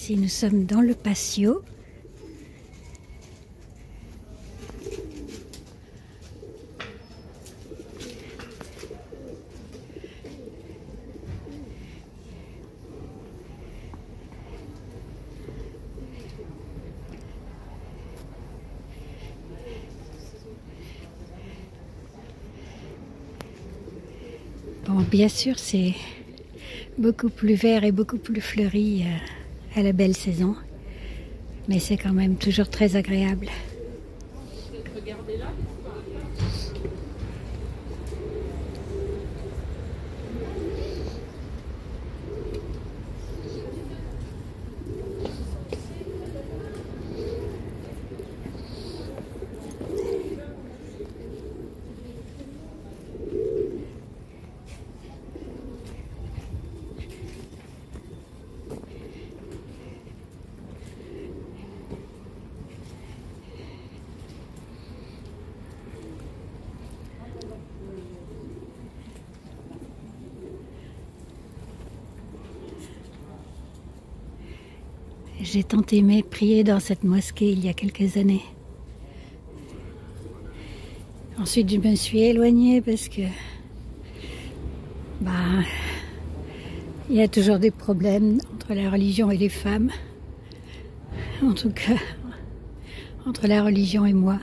Ici, nous sommes dans le patio. Bon, bien sûr, c'est beaucoup plus vert et beaucoup plus fleuri à la belle saison, mais c'est quand même toujours très agréable. Regardez là. J'ai tant aimé prier dans cette mosquée il y a quelques années. Ensuite, je me suis éloignée parce que il y a toujours des problèmes entre la religion et les femmes. En tout cas, entre la religion et moi.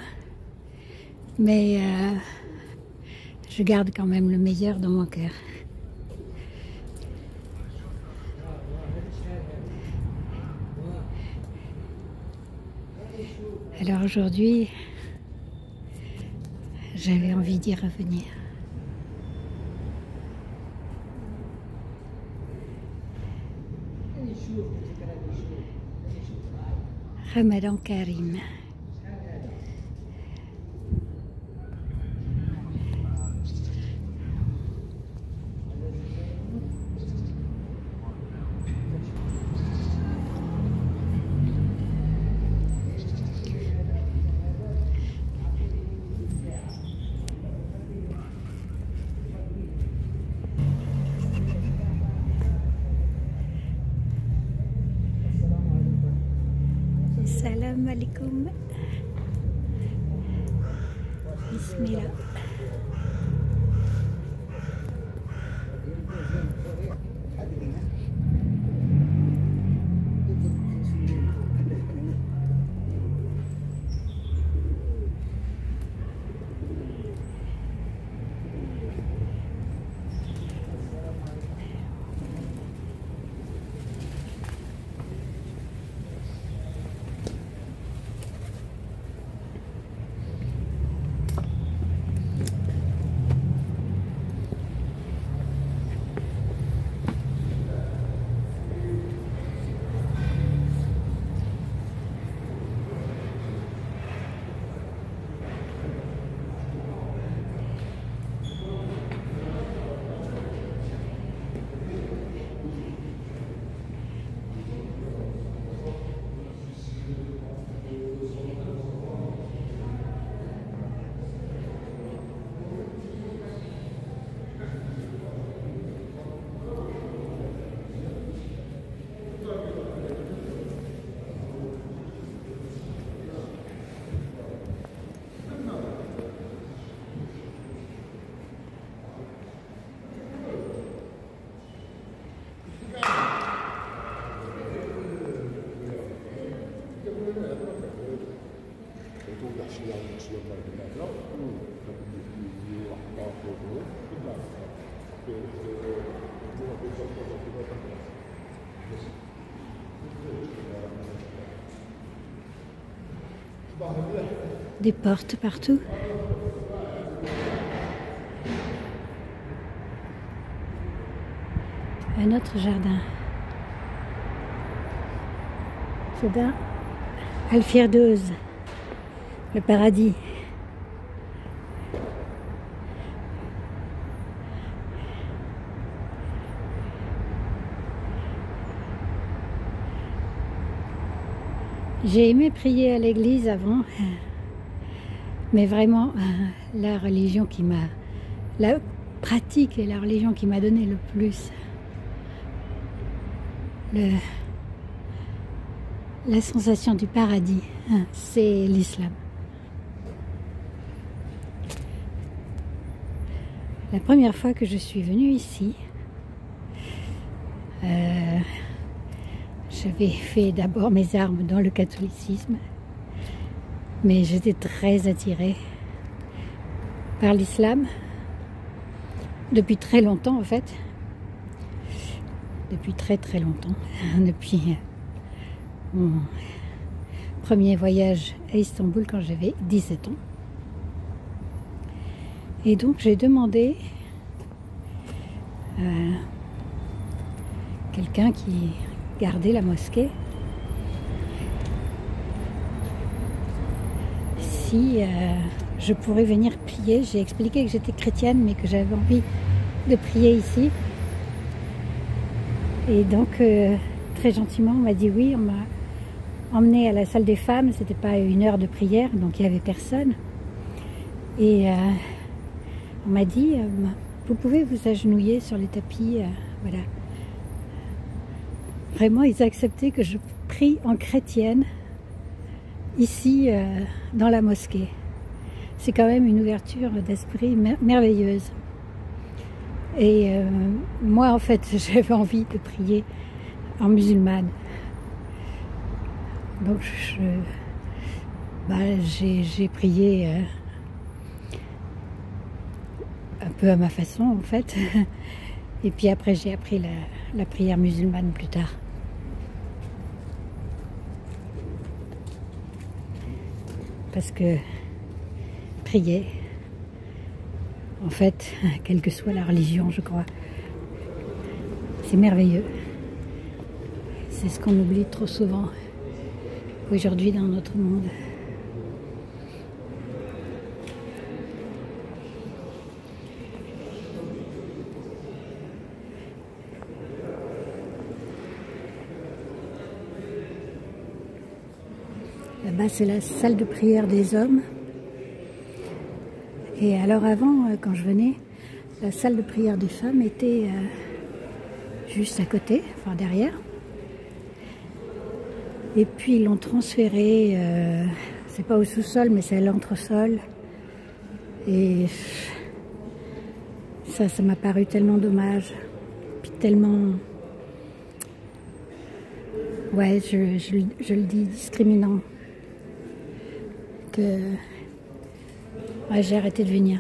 Mais je garde quand même le meilleur dans mon cœur. Alors aujourd'hui, j'avais envie d'y revenir. Ramadan Karim. Salam alaikum. Bismillah. Des portes partout. Un autre jardin. Jardin Al-Firdouz, le paradis. J'ai aimé prier à l'église avant, mais vraiment la religion qui m'a, la pratique et la religion qui m'a donné le plus La sensation du paradis, hein, c'est l'islam. La première fois que je suis venue ici, j'avais fait d'abord mes armes dans le catholicisme, mais j'étais très attirée par l'islam depuis très longtemps en fait. Depuis très très longtemps, depuis mon premier voyage à Istanbul quand j'avais 17 ans. Et donc j'ai demandé à quelqu'un qui gardait la mosquée si je pourrais venir prier. J'ai expliqué que j'étais chrétienne mais que j'avais envie de prier ici. Et donc très gentiment on m'a dit oui, on m'a emmenée à la salle des femmes, c'était pas 1 heure de prière donc il n'y avait personne. Et on m'a dit, vous pouvez vous agenouiller sur les tapis, voilà. Vraiment, ils acceptaient que je prie en chrétienne, ici, dans la mosquée. C'est quand même une ouverture d'esprit merveilleuse. Et moi, en fait, j'avais envie de prier en musulmane. Donc, j'ai prié... un peu à ma façon en fait, et puis après j'ai appris la prière musulmane plus tard. Parce que prier, en fait, quelle que soit la religion, je crois, c'est merveilleux. C'est ce qu'on oublie trop souvent aujourd'hui dans notre monde. Là-bas, c'est la salle de prière des hommes. Et alors avant, quand je venais, la salle de prière des femmes était juste à côté, enfin derrière. Et puis ils l'ont transféré, c'est pas au sous-sol, mais c'est à l'entresol. Et ça m'a paru tellement dommage. Puis tellement... Ouais, je le dis, discriminant. Que ouais, j'ai arrêté de venir.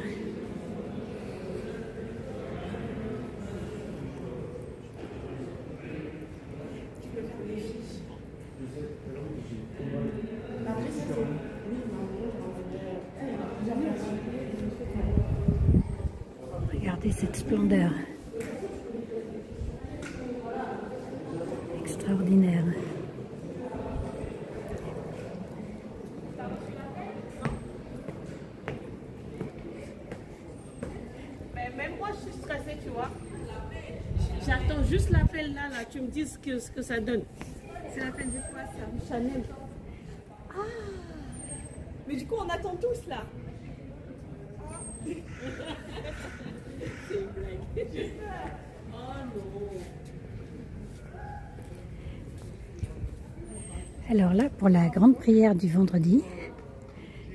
Regardez cette splendeur. Extraordinaire. Même moi, je suis stressée, tu vois. J'attends juste l'appel là, tu me dis ce que ça donne. C'est l'appel de quoi ça? Chanel. Ah! Mais du coup, on attend tous là. C'est une blague. Oh non. Alors là, pour la grande prière du vendredi,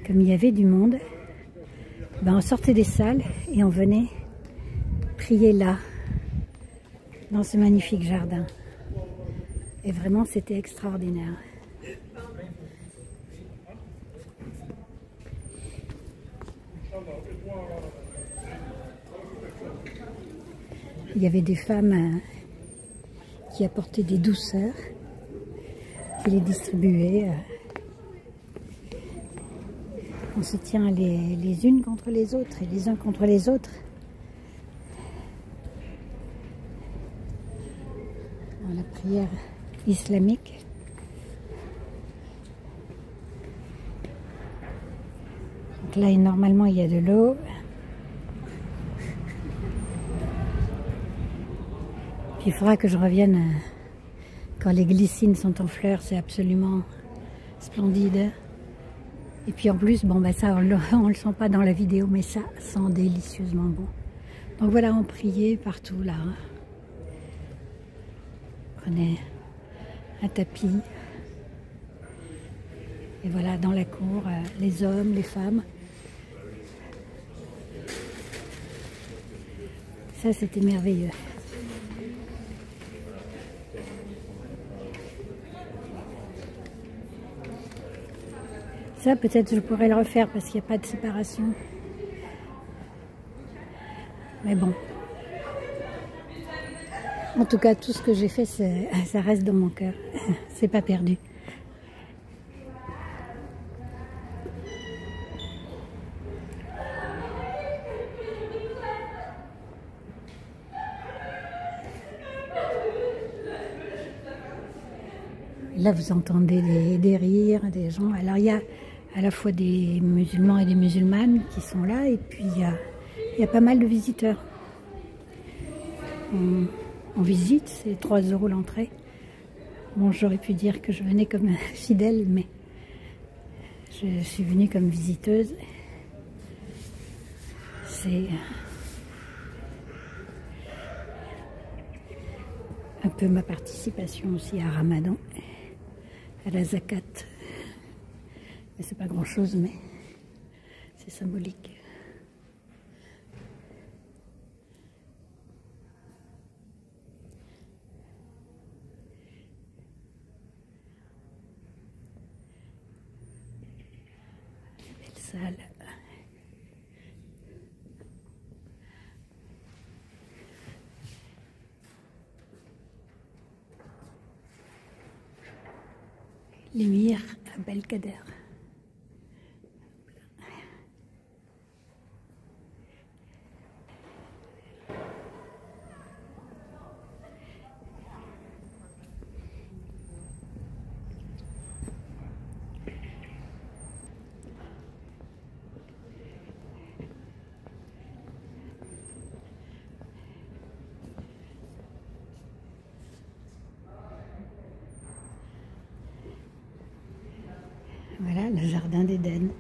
comme il y avait du monde, ben on sortait des salles et on venait prier là, dans ce magnifique jardin. Et vraiment, c'était extraordinaire. Il y avait des femmes qui apportaient des douceurs, qui les distribuaient. On se tient les unes contre les autres et les uns contre les autres. Dans la prière islamique. Donc là, normalement, il y a de l'eau. Puis il faudra que je revienne quand les glycines sont en fleurs, c'est absolument splendide. Et puis en plus, bon, bah ça, on le sent pas dans la vidéo, mais ça sent délicieusement bon. Donc voilà, on priait partout là. Prenez un tapis. Et voilà, dans la cour, les hommes, les femmes. Ça, c'était merveilleux. Ça, peut-être je pourrais le refaire parce qu'il n'y a pas de séparation. Mais bon. En tout cas, tout ce que j'ai fait, ça reste dans mon cœur. C'est pas perdu. Là, vous entendez des rires, des gens. Alors, il y a à la fois des musulmans et des musulmanes qui sont là, et puis il y a pas mal de visiteurs. On visite, c'est 3 € l'entrée. Bon, j'aurais pu dire que je venais comme fidèle, mais je suis venue comme visiteuse. C'est un peu ma participation aussi à Ramadan, à la zakat. Mais c'est pas grand chose, mais c'est symbolique. Belle salle. L'émir Abdelkader. Voilà le jardin d'Éden.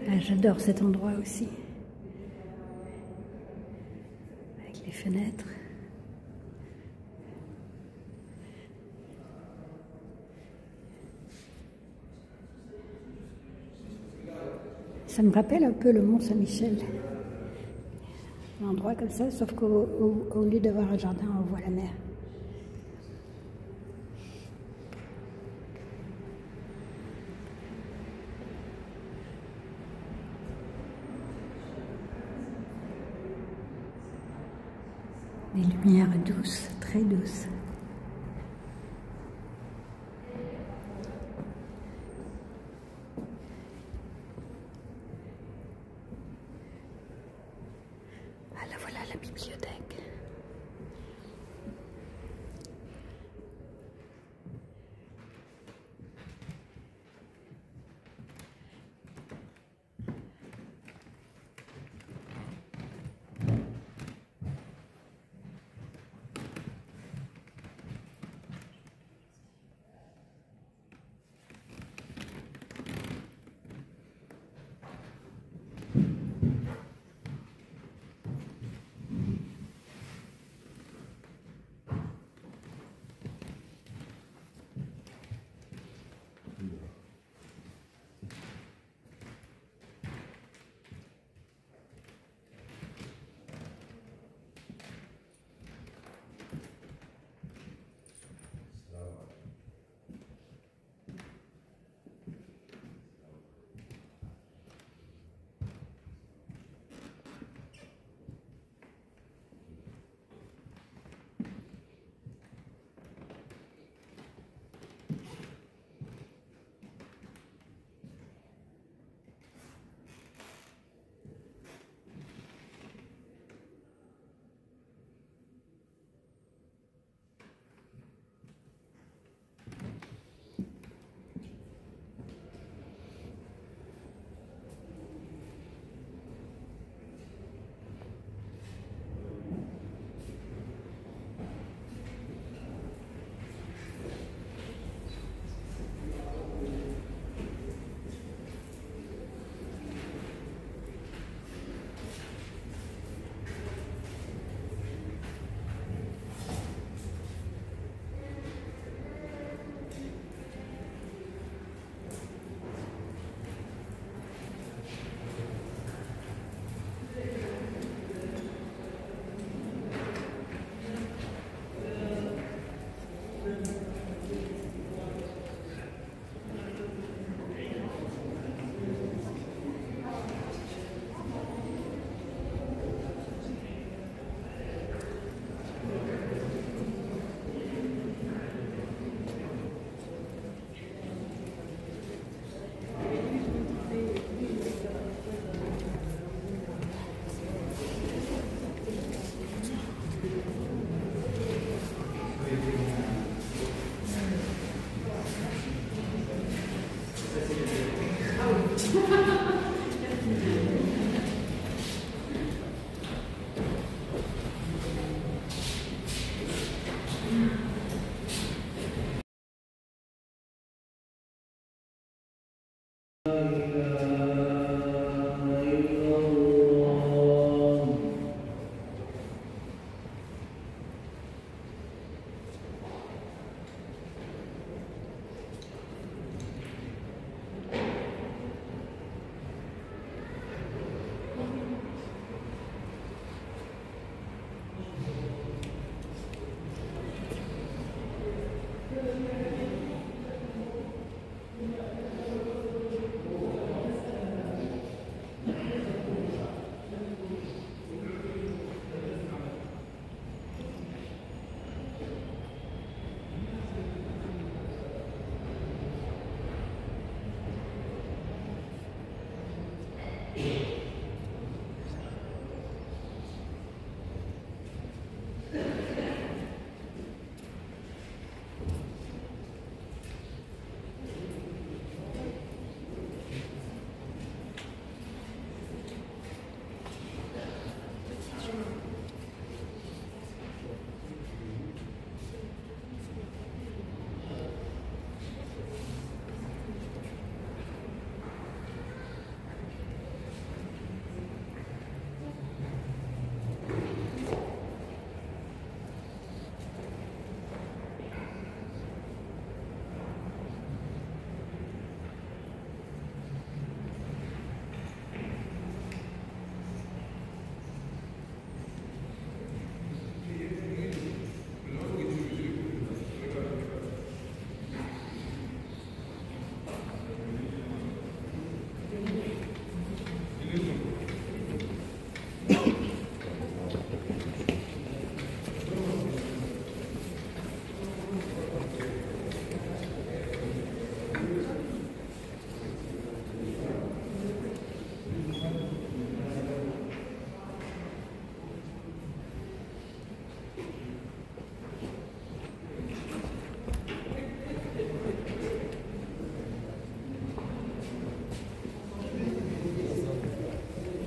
Ah, j'adore cet endroit aussi, avec les fenêtres. Ça me rappelle un peu le Mont Saint-Michel. Un endroit comme ça, sauf qu'au lieu d'avoir un jardin, on voit la mer. Des lumières douces, très douces. Ah là voilà la bibliothèque.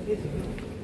Thank you.